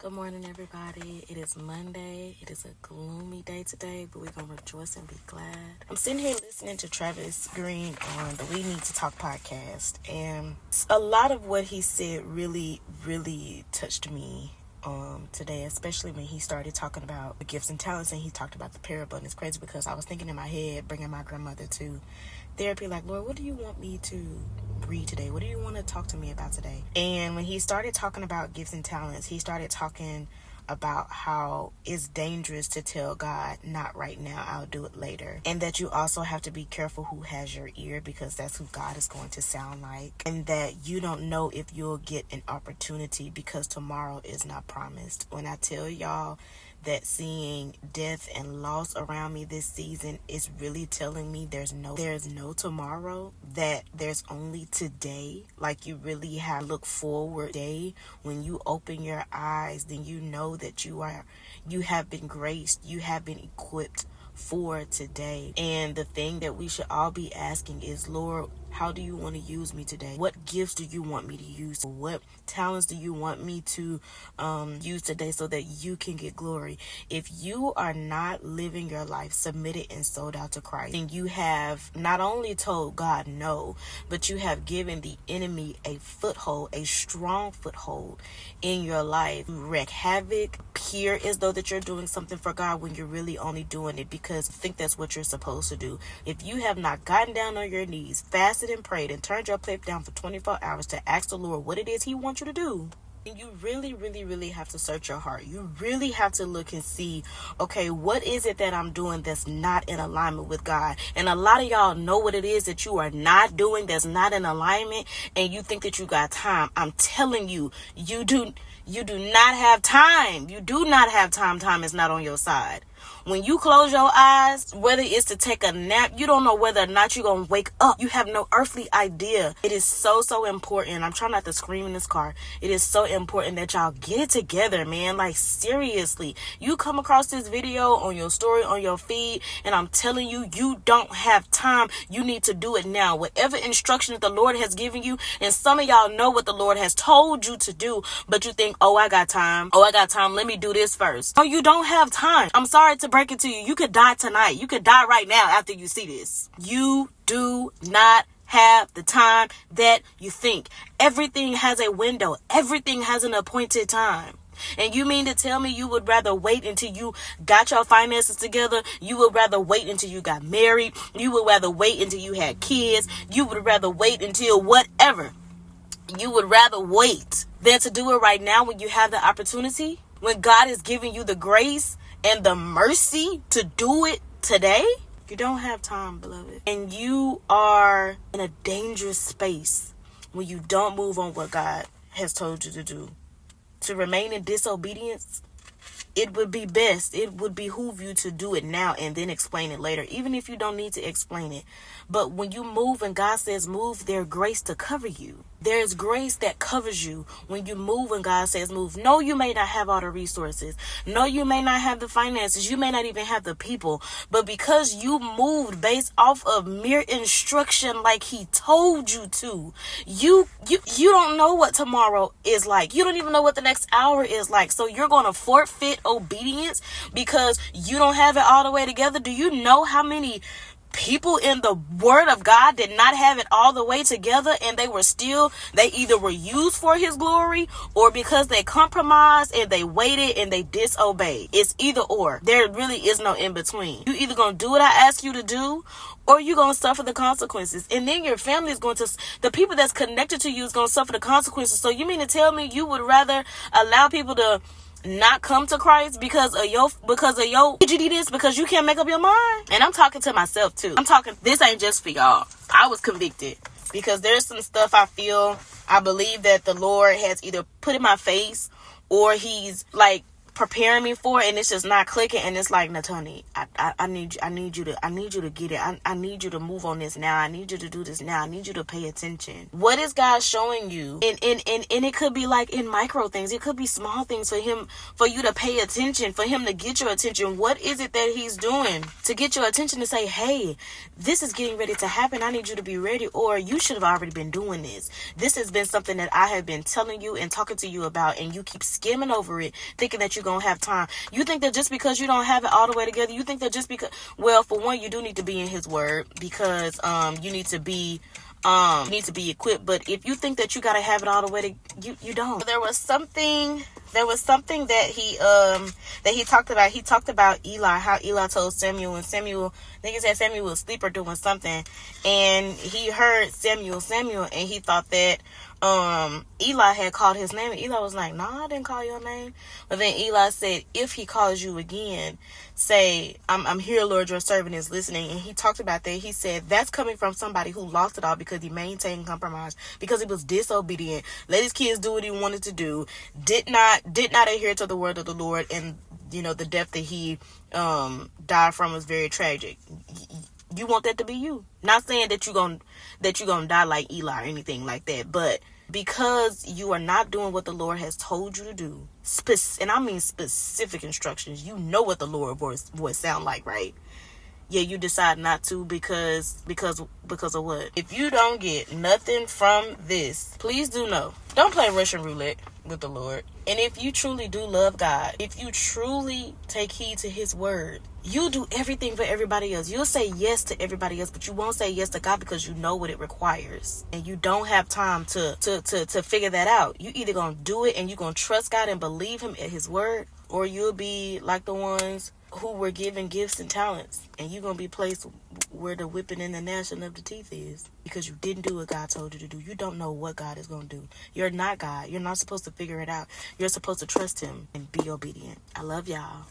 Good morning, everybody. It is Monday. It is a gloomy day today, but we're going to rejoice and be glad. I'm sitting here listening to Travis Green on the We Need to Talk podcast, and a lot of what he said really touched me today, especially when he started talking about the gifts and talents, and he talked about the parable. And it's crazy because I was thinking in my head, bringing my grandmother to therapy, like, Lord, what do you want me to read today? What do you want to talk to me about today? And when he started talking about gifts and talents, he started talking about how it's dangerous to tell God, not right now, I'll do it later. And that you also have to be careful who has your ear, because that's who God is going to sound like. And that you don't know if you'll get an opportunity, because tomorrow is not promised. When I tell y'all that seeing death and loss around me this season is really telling me there's no tomorrow, that there's only today. Like, you really have to look forward day. When you open your eyes, then you know that you have been graced, you have been equipped for today. And the thing that we should all be asking is, Lord, how do you want to use me today? What gifts do you want me to use? What talents do you want me to use today so that you can get glory? If you are not living your life submitted and sold out to Christ, then you have not only told God no, but you have given the enemy a foothold, a strong foothold in your life. You wreak havoc, appear as though that you're doing something for God when you're really only doing it because you think that's what you're supposed to do. If you have not gotten down on your knees, fasted and prayed, and turned your plate down for 24 hours to ask the Lord what it is He wants you to do, and you really have to search your heart. You really have to look and see, okay, what is it that I'm doing that's not in alignment with God? And a lot of y'all know what it is that you are not doing that's not in alignment, and you think that you got time. I'm telling you, you do not have time. You do not have time. Time is not on your side. When you close your eyes, whether it's to take a nap, you don't know whether or not you're going to wake up. You have no earthly idea. It is so important. I'm trying not to scream in this car. It is so important that y'all get it together, man. Like, seriously. You come across this video on your story, on your feed, and I'm telling you, you don't have time. You need to do it now. Whatever instruction that the Lord has given you, and some of y'all know what the Lord has told you to do, but you think, oh, I got time. Let me do this first. No, you don't have time. I'm sorry to break it to you. You could die tonight. You could die right now after you see this. You do not have the time that you think. Everything has a window. Everything has an appointed time. And you mean to tell me you would rather wait until you got your finances together? You would rather wait until you got married? You would rather wait until you had kids? You would rather wait until whatever? You would rather wait than to do it right now when you have the opportunity? When God is giving you the grace and the mercy to do it today? You don't have time, beloved. And you are in a dangerous space when you don't move on what God has told you to do. To remain in disobedience, it would be best. It would behoove you to do it now and then explain it later, even if you don't need to explain it. But when you move and God says move, there's grace to cover you. There's grace that covers you when you move and God says move. No, you may not have all the resources. No, you may not have the finances. You may not even have the people. But because you moved based off of mere instruction like He told you to, you don't know what tomorrow is like. You don't even know what the next hour is like. So you're going to forfeit obedience because you don't have it all the way together. Do you know how many people in the Word of God did not have it all the way together, and they either were used for His glory, or because they compromised and they waited and they disobeyed? It's either or. There really is no in between. You either gonna do what I ask you to do, or you're gonna suffer the consequences. And then your family is going to, the people that's connected to you is gonna suffer the consequences. So you mean to tell me you would rather allow people to not come to Christ because of your PGD, because you can't make up your mind? And I'm talking to myself too. This ain't just for y'all. I was convicted because there's some stuff I believe that the Lord has either put in my face, or He's like preparing me for it, and it's just not clicking, and it's like, Natani, I need you to get it. I need you to move on this now. I need you to do this now. I need you to pay attention. What is God showing you? And it could be like in micro things. It could be small things for you to pay attention, for him to get your attention. What is it that he's doing to get your attention, to say, hey, this is getting ready to happen. I need you to be ready, or you should have already been doing this. This has been something that I have been telling you and talking to you about, and you keep skimming over it, thinking that you're going to have time. You think that just because you don't have it all the way together, you think that just because, well, for one, you do need to be in his word, because you need to be equipped. But if you think that you got to have it all the way, you don't. There was something that he talked about. He talked about Eli, how Eli told Samuel, and Samuel, I think he said Samuel was asleep or doing something, and he heard Samuel, and he thought that Eli had called his name, and Eli was like, "No, I didn't call your name." But then Eli said, "If he calls you again, say, I'm here, Lord, your servant is listening." And he talked about that. He said that's coming from somebody who lost it all because he maintained compromise, because he was disobedient, let his kids do what he wanted to do, did not adhere to the word of the Lord, and the death that he died from was very tragic. You want that to be you. Not saying that you're gonna die like Eli or anything like that, but because you are not doing what the Lord has told you to do, and I mean specific instructions, you know what the Lord voice sound like, right? Yeah, you decide not to because of what? If you don't get nothing from this, please do know, don't play Russian roulette with the Lord. And if you truly do love God, if you truly take heed to his word, you'll do everything for everybody else. You'll say yes to everybody else, but you won't say yes to God, because you know what it requires. And you don't have time to figure that out. You either gonna do it and you're gonna trust God and believe him at his word, or you'll be like the ones who were given gifts and talents, and you're going to be placed where the whipping and the gnashing of the teeth is, because you didn't do what God told you to do. You don't know what God is going to do. You're not God. You're not supposed to figure it out. You're supposed to trust him and be obedient. I love y'all.